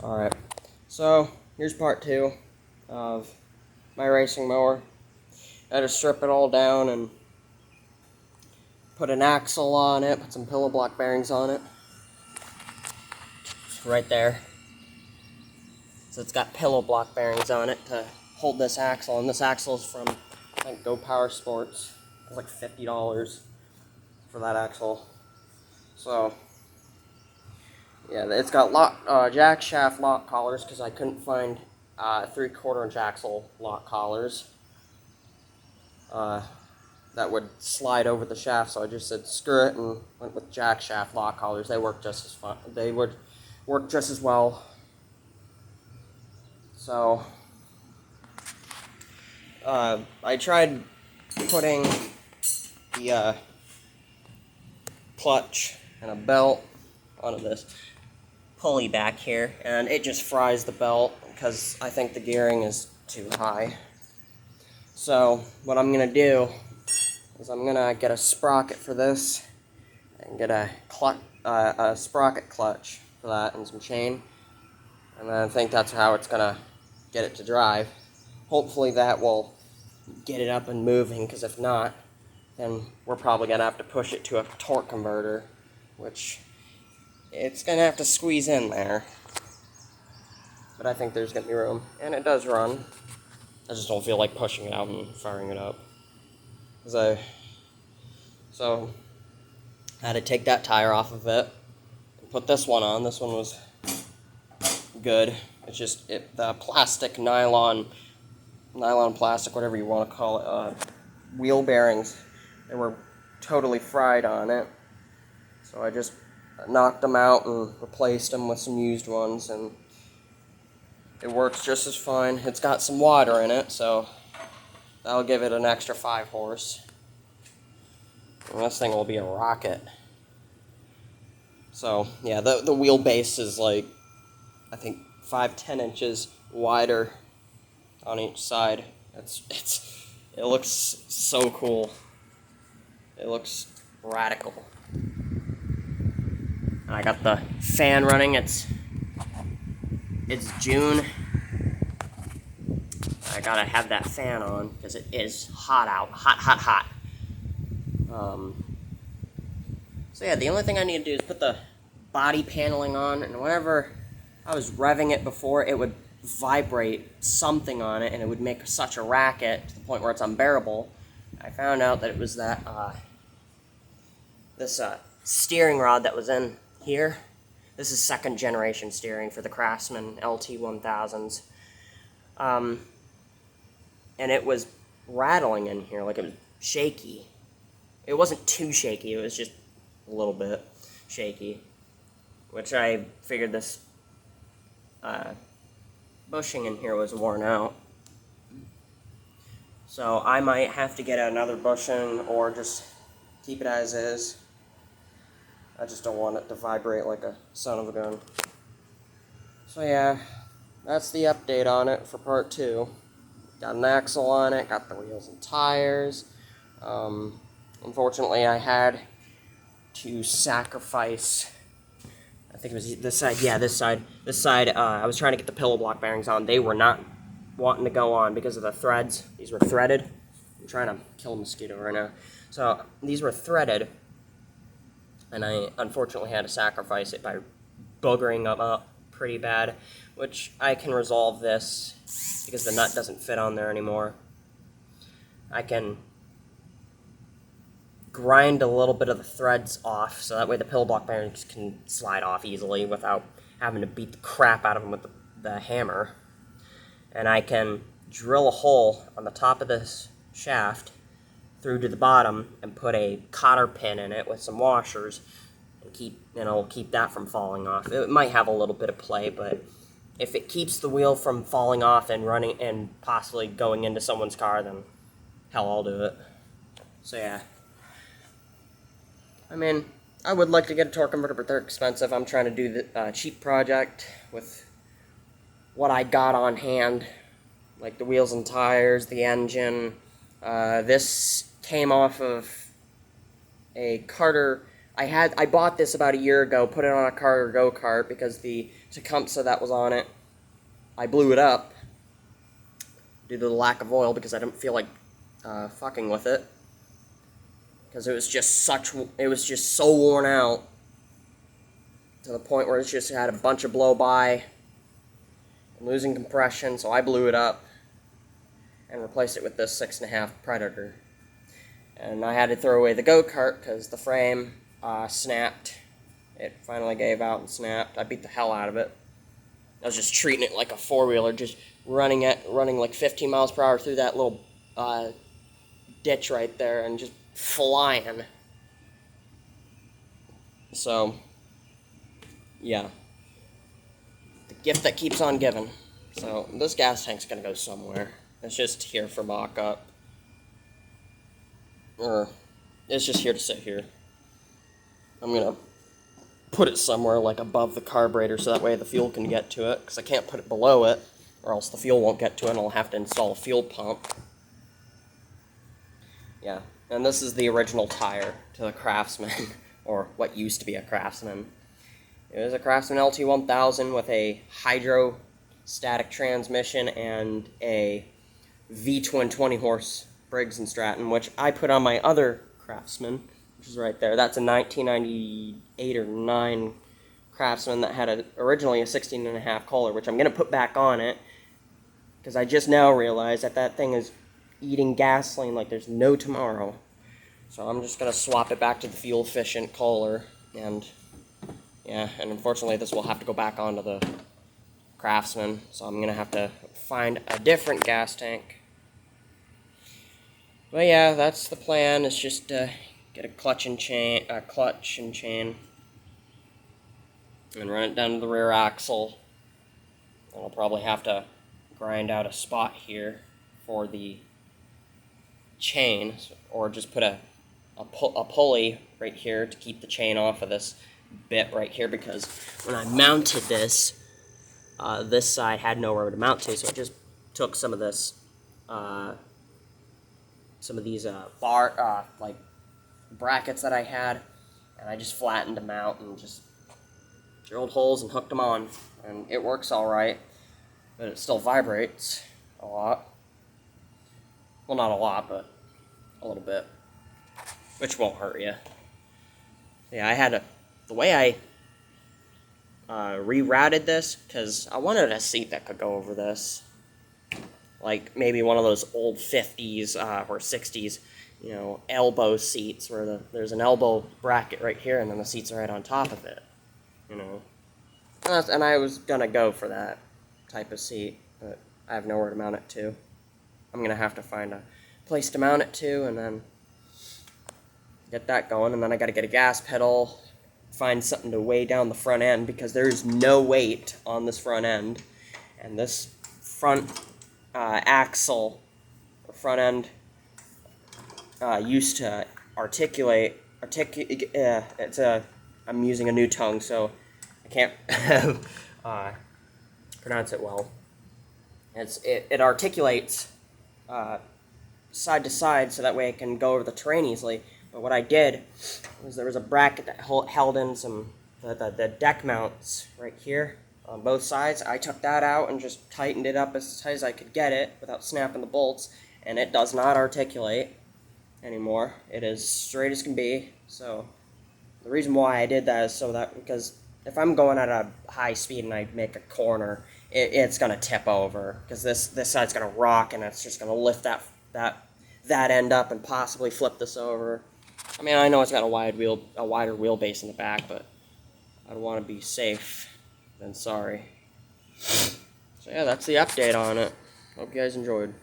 Alright, so here's part 2 of my racing mower. I had to strip it all down and put an axle on it, put some pillow block bearings on it. It's right there. So it's got pillow block bearings on it to hold this axle, and this axle is from, I think, Go Power Sports. It's like $50 for that axle. So yeah, it's got jack shaft lock collars because I couldn't find 3/4 inch axle lock collars that would slide over the shaft. So I just said screw it and went with jack shaft lock collars. They work just as fun. They would work just as well. So I tried putting the clutch and a belt onto this pulley back here, and it just fries the belt because I think the gearing is too high. So what I'm gonna do is I'm gonna get a sprocket for this and get a sprocket clutch for that and some chain, and then I think that's how it's gonna get it to drive. Hopefully that will get it up and moving, because if not, then we're probably gonna have to push it to a torque converter, which it's going to have to squeeze in there. But I think there's going to be room. And it does run. I just don't feel like pushing it out and firing it up. So I had to take that tire off of it and put this one on. This one was good. It's just the plastic, nylon plastic, whatever you want to call it, wheel bearings, they were totally fried on it. So I just knocked them out and replaced them with some used ones, and it works just as fine. It's got some water in it, so that'll give it an extra 5 horse. And this thing will be a rocket. So yeah, the wheelbase is like, I think 5-10 inches wider on each side. It looks so cool. It looks radical. I got the fan running. It's June. I gotta have that fan on because it is hot out. Hot. So yeah, the only thing I need to do is put the body paneling on, and whenever I was revving it before, it would vibrate something on it, and it would make such a racket to the point where it's unbearable. I found out that it was that this steering rod that was in here. This is 2nd generation steering for the Craftsman LT1000s. And it was rattling in here, like it was shaky. It wasn't too shaky, it was just a little bit shaky. Which I figured this bushing in here was worn out. So I might have to get another bushing or just keep it as is. I just don't want it to vibrate like a son of a gun. So yeah, that's the update on it for part 2. Got an axle on it, got the wheels and tires. Unfortunately, I had to sacrifice, I think it was this side, yeah, this side. This side, I was trying to get the pillow block bearings on. They were not wanting to go on because of the threads. These were threaded. I'm trying to kill a mosquito right now. So these were threaded, and I unfortunately had to sacrifice it by boogering them up pretty bad, which I can resolve this because the nut doesn't fit on there anymore. I can grind a little bit of the threads off, so that way the pillow block bearings can slide off easily without having to beat the crap out of them with the hammer. And I can drill a hole on the top of this shaft through to the bottom and put a cotter pin in it with some washers and it'll keep that from falling off. It might have a little bit of play, but if it keeps the wheel from falling off and running and possibly going into someone's car, then hell, I'll do it. So yeah. I mean, I would like to get a torque converter, but they're expensive. I'm trying to do the cheap project with what I got on hand, like the wheels and tires, the engine. This came off of a Carter. I bought this about a year ago, put it on a Carter go-kart because the Tecumseh that was on it. I blew it up due to the lack of oil because I didn't feel like fucking with it. Because it was just so worn out to the point where it just had a bunch of blow-by and losing compression, so I blew it up and replaced it with this 6.5 Predator. And I had to throw away the go-kart because the frame snapped. It finally gave out and snapped. I beat the hell out of it. I was just treating it like a four-wheeler, just running like 15 miles per hour through that little ditch right there and just flying. So, yeah. The gift that keeps on giving. So, this gas tank's gonna go somewhere. It's just here for mock-up. Or, it's just here to sit here. I'm gonna put it somewhere like above the carburetor so that way the fuel can get to it, because I can't put it below it or else the fuel won't get to it and I'll have to install a fuel pump. Yeah, and this is the original tire to the Craftsman, or what used to be a Craftsman. It was a Craftsman LT1000 with a hydrostatic transmission and a V-twin 20-horse Briggs & Stratton, which I put on my other Craftsman, which is right there. That's a 1998 or 9 Craftsman that had originally a 16.5 Kohler, which I'm going to put back on it, because I just now realized that thing is eating gasoline like there's no tomorrow. So I'm just going to swap it back to the fuel-efficient Kohler, and yeah, and unfortunately this will have to go back onto the Craftsman, so I'm going to have to find a different gas tank. But yeah, that's the plan. It's just get a clutch and chain, and run it down to the rear axle. And I'll probably have to grind out a spot here for the chain, or just put a pulley right here to keep the chain off of this bit right here, because when I mounted this, this side had nowhere to mount to, so I just took some of this, like brackets that I had, and I just flattened them out and just drilled holes and hooked them on, and it works all right, but it still vibrates a lot. Well, not a lot, but a little bit, which won't hurt you. Yeah, I had the way I rerouted this, because I wanted a seat that could go over this, like maybe one of those old 50s or 60s, you know, elbow seats where there's an elbow bracket right here and then the seats are right on top of it, you know. And I was gonna go for that type of seat, but I have nowhere to mount it to. I'm gonna have to find a place to mount it to and then get that going, and then I gotta get a gas pedal, find something to weigh down the front end, because there's no weight on this front end, and this front axle, or front end, used to I'm using a new tongue, so I can't pronounce it well. It articulates side to side, so that way it can go over the terrain easily. But what I did was there was a bracket that held in the deck mounts right here on both sides. I took that out and just tightened it up as tight as I could get it without snapping the bolts, and it does not articulate anymore. It is straight as can be. So the reason why I did that is because if I'm going at a high speed and I make a corner, it's going to tip over, because this side's going to rock, and it's just going to lift that end up and possibly flip this over. I mean, I know it's got a wider wheelbase in the back, but I'd want to be safe than sorry. So yeah, that's the update on it. Hope you guys enjoyed.